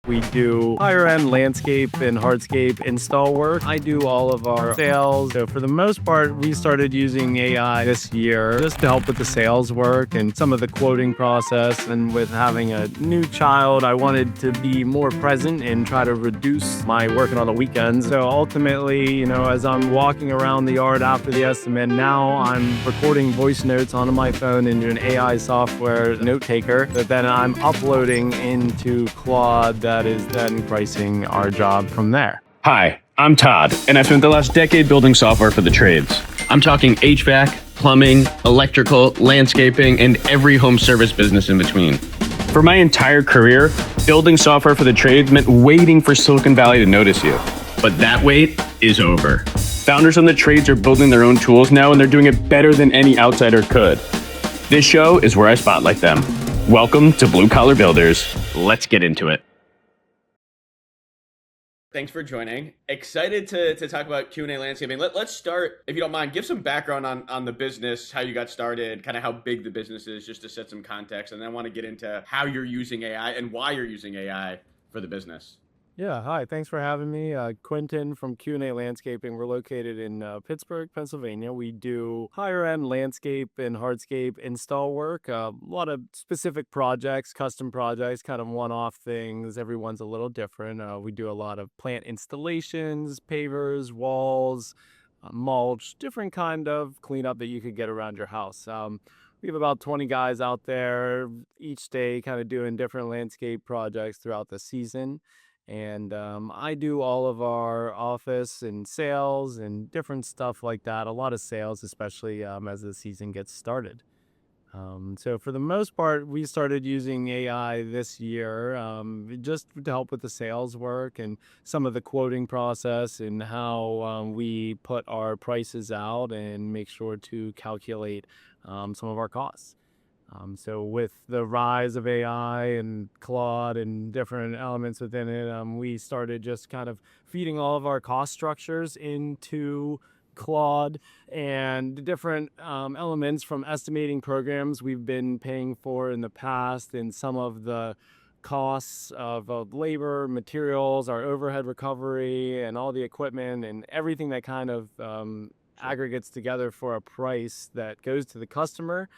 We do higher end landscape and hardscape install work. I do all of our sales. So for the most part, we started using AI this year just to help with the sales work and some of the quoting process. And with having a new child, I wanted to be more present and try to reduce my working on the weekends. So ultimately, as I'm walking around the yard after the estimate, now I'm recording voice notes onto my phone into an AI software note taker that then I'm uploading into Claude that is then pricing our job from there. Hi, I'm Todd, and I spent the last decade building software for the trades. I'm talking HVAC, plumbing, electrical, landscaping, and every home service business in between. For my entire career, building software for the trades meant waiting for Silicon Valley to notice you. But that wait is over. Founders on the trades are building their own tools now, and they're doing it better than any outsider could. This show is where I spotlight them. Welcome to Blue Collar Builders. Let's get into it. Thanks for joining. Excited to talk about Q&A landscaping. Let's start, if you don't mind, give some background on the business, how you got started, kind of how big the business is, just to set some context. And then I want to get into how you're using AI and why you're using AI for the business. Yeah, hi. Thanks for having me. Quinten from Q&A Landscaping. We're located in Pittsburgh, Pennsylvania. We do higher-end landscape and hardscape install work. A lot of specific projects, custom projects, kind of one-off things. Everyone's a little different. We do a lot of plant installations, pavers, walls, mulch, different kind of cleanup that you could get around your house. We have about 20 guys out there each day kind of doing different landscape projects throughout the season. And I do all of our office and sales and different stuff like that. A lot of sales, especially as the season gets started. So for the most part, we started using AI this year just to help with the sales work and some of the quoting process and how we put our prices out and make sure to calculate some of our costs. So with the rise of AI and Claude and different elements within it, we started just kind of feeding all of our cost structures into Claude and different elements from estimating programs we've been paying for in the past and some of the costs of labor, materials, our overhead recovery, and all the equipment and everything that kind of aggregates together for a price that goes to the customer.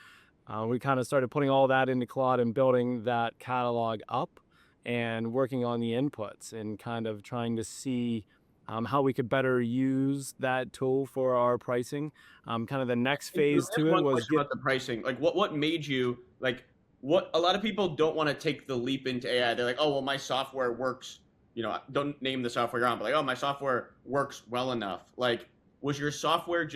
We kind of started putting all that into Claude and building that catalog up and working on the inputs and kind of trying to see how we could better use that tool for our pricing. Kind of the next phase to it was about the pricing. Like what made you what a lot of people don't want to take the leap into AI. They're like, oh, well, my software works, don't name the software you're on, but like, oh, my software works well enough. Like, was your software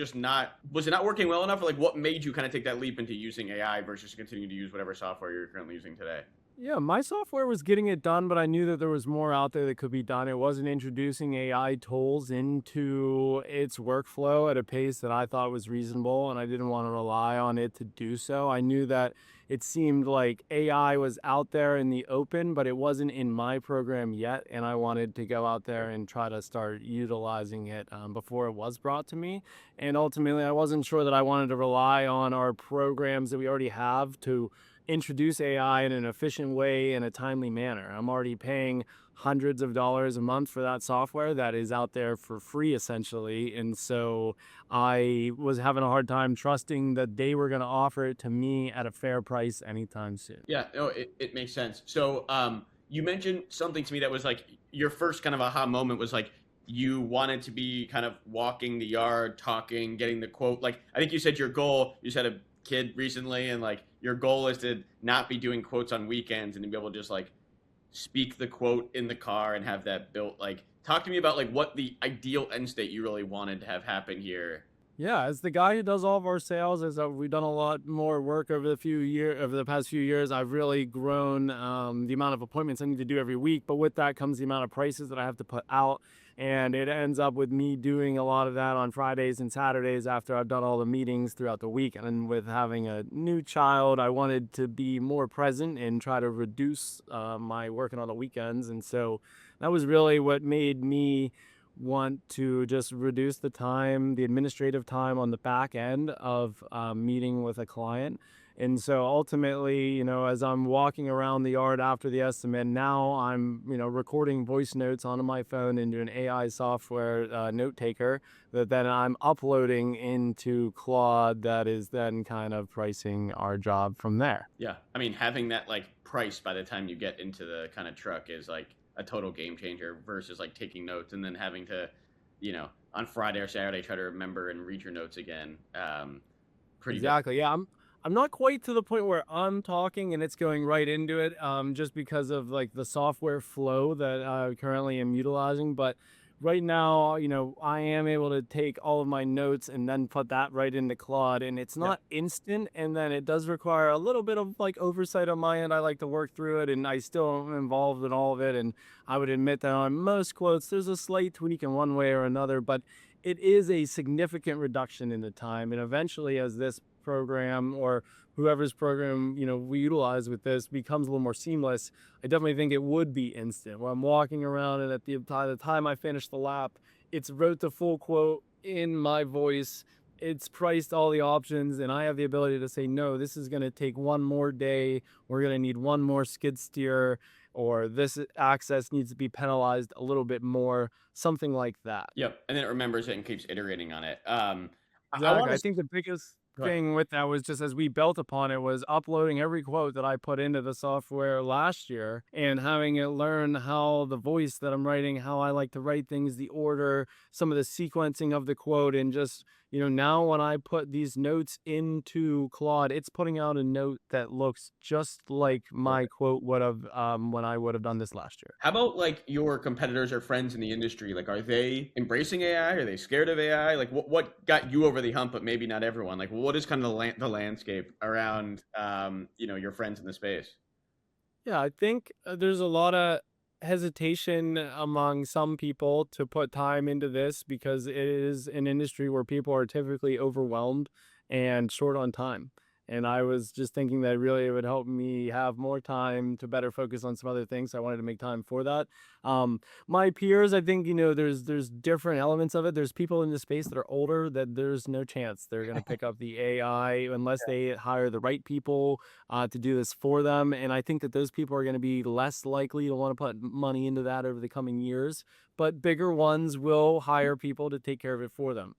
was it not working well enough? Or like what made you kind of take that leap into using AI versus continuing to use whatever software you're currently using today? Yeah, my software was getting it done, but I knew that there was more out there that could be done. It wasn't introducing AI tools into its workflow at a pace that I thought was reasonable, and I didn't want to rely on it to do so. I knew that it seemed like AI was out there in the open, but it wasn't in my program yet, and I wanted to go out there and try to start utilizing it before it was brought to me. And ultimately, I wasn't sure that I wanted to rely on our programs that we already have to introduce AI in an efficient way in a timely manner. I'm already paying hundreds of dollars a month for that software that is out there for free essentially. And so I was having a hard time trusting that they were going to offer it to me at a fair price anytime soon. Yeah, no, it makes sense. So you mentioned something to me that was like your first kind of aha moment was like you wanted to be kind of walking the yard, talking, getting the quote. Like I think you said your goal, you just had a kid recently and like your goal is to not be doing quotes on weekends and to be able to just like speak the quote in the car and have that built. Like talk to me about like what the ideal end state you really wanted to have happen here. Yeah, as the guy who does all of our sales, we've done a lot more work over the past few years. I've really grown the amount of appointments I need to do every week, but with that comes the amount of prices that I have to put out, and it ends up with me doing a lot of that on Fridays and Saturdays after I've done all the meetings throughout the week. And with having a new child, I wanted to be more present and try to reduce my working on the weekends, and so that was really what made me want to just reduce the administrative time on the back end of meeting with a client And so ultimately, as I'm walking around the yard after the estimate, now I'm, recording voice notes onto my phone into an AI software note taker that then I'm uploading into Claude that is then kind of pricing our job from there. Yeah. I mean, having that like price by the time you get into the kind of truck is like a total game changer versus like taking notes and then having to, on Friday or Saturday try to remember and read your notes again. Pretty different. Exactly. Yeah, I'm not quite to the point where I'm talking and it's going right into it, just because of like the software flow that I currently am utilizing. But right now, I am able to take all of my notes and then put that right into Claude, and it's Yeah. not instant. And then it does require a little bit of like oversight on my end. I like to work through it, and I still am involved in all of it. And I would admit that on most quotes, there's a slight tweak in one way or another, but it is a significant reduction in the time. And eventually, as this program or whoever's program we utilize with this becomes a little more seamless, I definitely think it would be instant where I'm walking around, and at the time I finish the lap, it's wrote the full quote in my voice, it's priced all the options, and I have the ability to say, no, this is going to take one more day, we're going to need one more skid steer, or this access needs to be penalized a little bit more, something like that. Yep. And then it remembers it and keeps iterating on it. I want Exactly. I to think the biggest go ahead. thing with that was just as we built upon it was uploading every quote that I put into the software last year and having it learn how the voice that I'm writing, how I like to write things, the order, some of the sequencing of the quote, and just, now when I put these notes into Claude, it's putting out a note that looks just like my quote would have when I would have done this last year. How about like your competitors or friends in the industry? Like, are they embracing AI? Are they scared of AI? Like, what got you over the hump, but maybe not everyone? Like, what is kind of the landscape around, your friends in the space? Yeah, I think there's a lot of hesitation among some people to put time into this because it is an industry where people are typically overwhelmed and short on time. And I was just thinking that really it would help me have more time to better focus on some other things. So I wanted to make time for that. My peers, I think, there's different elements of it. There's people in the space that are older that there's no chance they're going to pick up the AI unless they hire the right people to do this for them. And I think that those people are going to be less likely to want to put money into that over the coming years. But bigger ones will hire people to take care of it for them.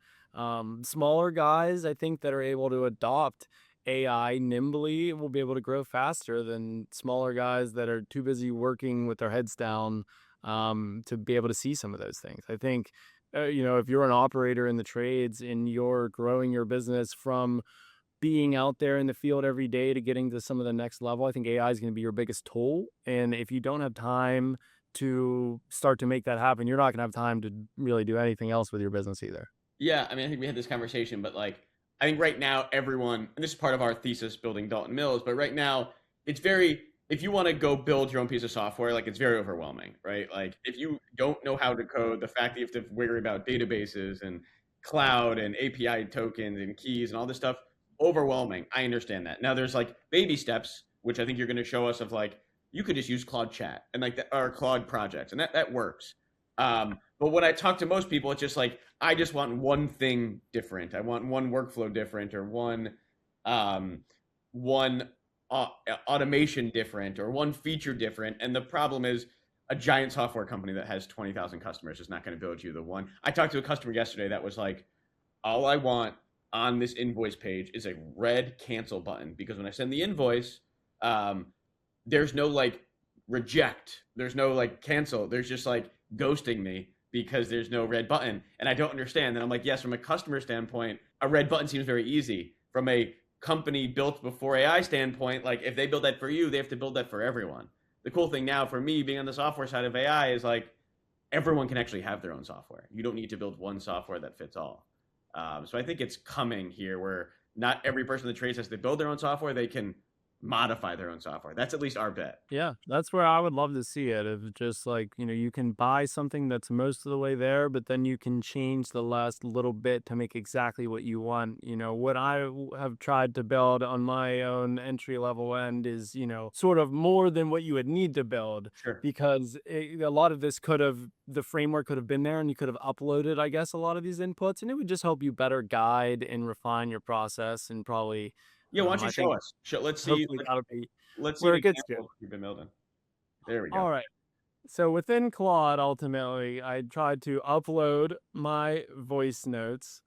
Smaller guys, I think, that are able to adopt AI nimbly will be able to grow faster than smaller guys that are too busy working with their heads down to be able to see some of those things. I think, if you're an operator in the trades and you're growing your business from being out there in the field every day to getting to some of the next level, I think AI is going to be your biggest tool. And if you don't have time to start to make that happen, you're not going to have time to really do anything else with your business either. Yeah, I mean, I think we had this conversation, but like, I think right now, everyone, and this is part of our thesis building Dalton Mills, but right now, it's very, if you want to go build your own piece of software, like, it's very overwhelming, right? Like, if you don't know how to code, the fact that you have to worry about databases and cloud and API tokens and keys and all this stuff, overwhelming. I understand that. Now, there's like baby steps, which I think you're going to show us of like, you could just use Claude Chat and like that, or Claude projects, and that works. But when I talk to most people, it's just like, I just want one thing different. I want one workflow different, or um, one automation different, or one feature different. And the problem is, a giant software company that has 20,000 customers is not going to build you the one. I talked to a customer yesterday that was like, all I want on this invoice page is a red cancel button, because when I send the invoice, um, there's no like reject, there's no like cancel, there's just like ghosting me because there's no red button. And I don't understand. And I'm like, yes, from a customer standpoint, a red button seems very easy. From a company built before AI standpoint, like if they build that for you, they have to build that for everyone. The cool thing now for me being on the software side of AI is like everyone can actually have their own software. You don't need to build one software that fits all. So I think it's coming here where not every person in the trades has to build their own software. They can modify their own software. That's at least our bet. Yeah, that's where I would love to see it. If just like, you can buy something that's most of the way there, but then you can change the last little bit to make exactly what you want. What have tried to build on my own entry level end is, sort of more than what you would need to build, Sure. because a lot of this the framework could have been there and you could have uploaded, I guess, a lot of these inputs, and it would just help you better guide and refine your process and probably Yeah, why don't you I show think us? Let's see. hopefully that'll be Let's see where an it gets example to. of what you've been building. There we go. All right. So within Claude, ultimately, I tried to upload my voice notes.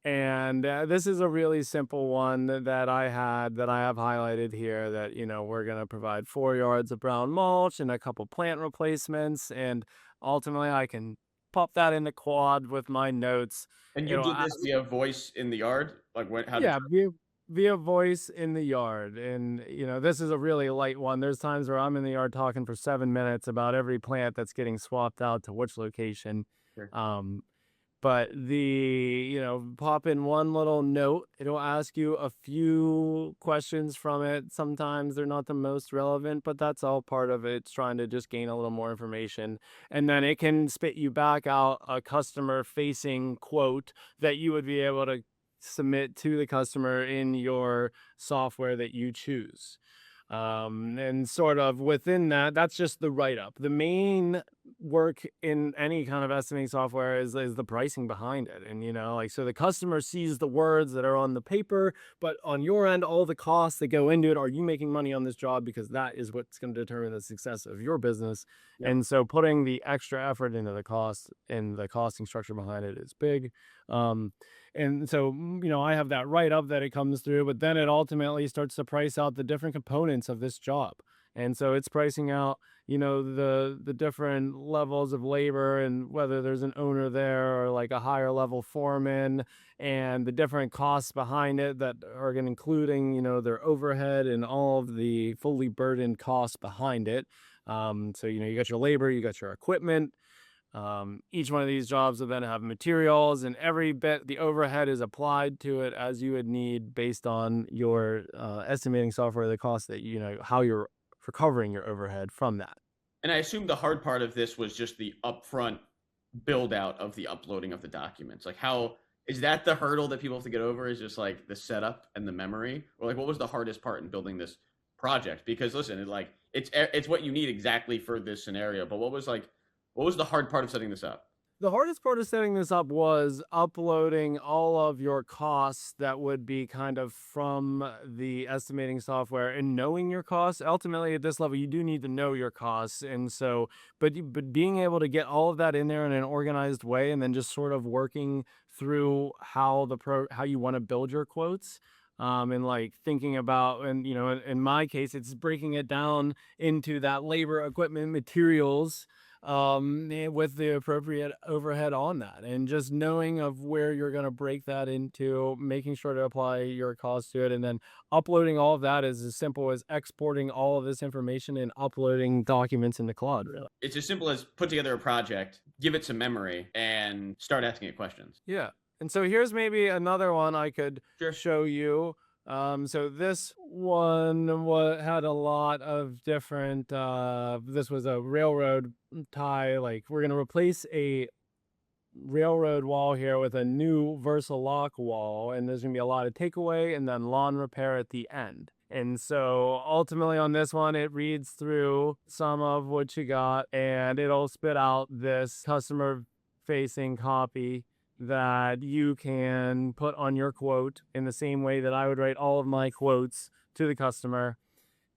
And this is a really simple one that I have highlighted here that, we're going to provide 4 yards of brown mulch and a couple plant replacements. And ultimately, I can pop that into Quad with my notes. And you It'll did this via voice in the yard? Like what? How did Yeah, via voice in the yard. And, this is a really light one. There's times where I'm in the yard talking for 7 minutes about every plant that's getting swapped out to which location. Sure. Um, but pop in one little note. It'll ask you a few questions from it. Sometimes they're not the most relevant, but that's all part of it. It's trying to just gain a little more information. And then it can spit you back out a customer facing quote that you would be able to submit to the customer in your software that you choose. And sort of within that, that's just the write-up. The main work in any kind of estimating software is the pricing behind it. And, so the customer sees the words that are on the paper, but on your end, all the costs that go into it, are you making money on this job? Because that is what's going to determine the success of your business. Yep. And so putting the extra effort into the cost and the costing structure behind it is big. And so, I have that write-up that it comes through, but then it ultimately starts to price out the different components of this job. And so it's pricing out, the different levels of labor and whether there's an owner there or like a higher level foreman, and the different costs behind it that are going including, their overhead and all of the fully burdened costs behind it. So, you got your labor, you got your equipment. Each one of these jobs will then have materials, and every bit the overhead is applied to it as you would need based on your estimating software, the cost that how you're recovering your overhead from that. And I assume the hard part of this was just the upfront build out of the uploading of the documents. Like, how is that the hurdle that people have to get over? Is just like the setup and the memory, or like what was the hardest part in building this project? Because listen, it's what you need exactly for this scenario. But what was the hard part of setting this up? The hardest part of setting this up was uploading all of your costs that would be kind of from the estimating software and knowing your costs. Ultimately, at this level, you do need to know your costs. And so, but being able to get all of that in there in an organized way, and then just sort of working through how you want to build your quotes. And like thinking about, and in my case, it's breaking it down into that labor, equipment, materials, with the appropriate overhead on that, and just knowing of where you're going to break that into, making sure to apply your cost to it, and then uploading all of that is as simple as exporting all of this information and uploading documents into Claude, really. It's as simple as put together a project, give it some memory, and start asking it questions. Yeah. And so here's maybe another one I could Sure. show you. So this one had a lot of different, this was a railroad tie. Like, we're going to replace a railroad wall here with a new Versalock wall, and there's going to be a lot of takeaway and then lawn repair at the end. And so ultimately on this one, it reads through some of what you got, and it'll spit out this customer facing copy that you can put on your quote in the same way that I would write all of my quotes to the customer.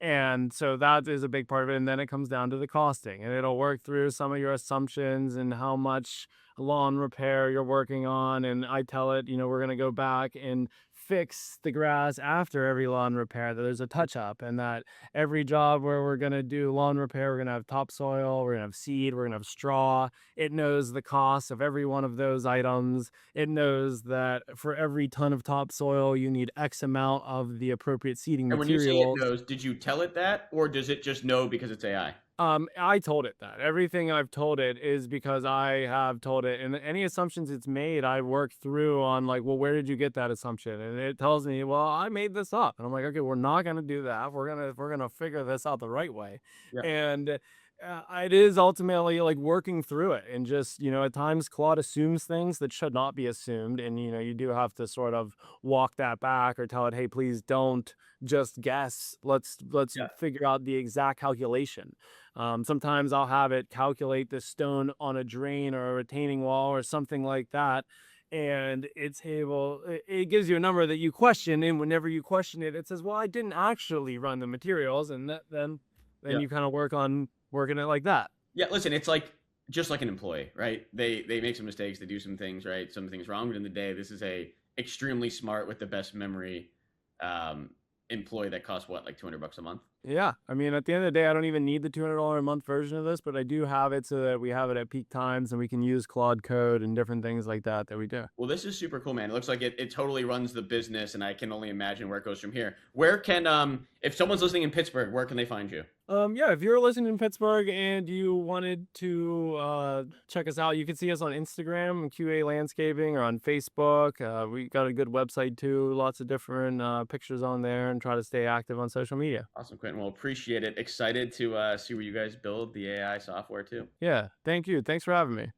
And so that is a big part of it. And then it comes down to the costing, and it'll work through some of your assumptions and how much lawn repair you're working on. And I tell it, we're going to go back and fix the grass after every lawn repair, that there's a touch up, and that every job where we're going to do lawn repair, we're going to have topsoil, we're going to have seed, we're going to have straw. It knows the cost of every one of those items. It knows that for every ton of topsoil, you need X amount of the appropriate seeding And when you say materials. it knows, did you tell it that, or does it just know because it's AI? I told it that. Everything I've told it is because I have told it, and any assumptions it's made, I work through on like, well, where did you get that assumption? And it tells me, well, I made this up. And I'm like, okay, we're not going to do that. We're going to figure this out the right way. Yeah. And it is ultimately like working through it, and just, at times Claude assumes things that should not be assumed. And, you do have to sort of walk that back or tell it, hey, please don't just guess. Let's figure out the exact calculation. Sometimes I'll have it calculate the stone on a drain or a retaining wall or something like that. and it gives you a number that you question, and whenever you question it, it says, well, I didn't actually run the materials, and then Yeah. you kind of work on working it like that. Yeah, listen, it's like just like an employee, right? They make some mistakes, they do some things right, some things wrong, but in the day, this is a extremely smart with the best memory um, employee that costs what, like $200 a month? Yeah, I mean, at the end of the day, I don't even need the $200 a month version of this, but I do have it so that we have it at peak times and we can use Claude code and different things like that we do. Well, this is super cool, man. It looks like it totally runs the business, and I can only imagine where it goes from here. Where can if someone's listening in Pittsburgh, where can they find you? Yeah, if you're listening in Pittsburgh and you wanted to check us out, you can see us on Instagram, QA Landscaping, or on Facebook. We got a good website too, lots of different pictures on there, and try to stay active on social media. Awesome, Quentin. Well, appreciate it. Excited to see where you guys build the AI software too. Yeah, thank you. Thanks for having me.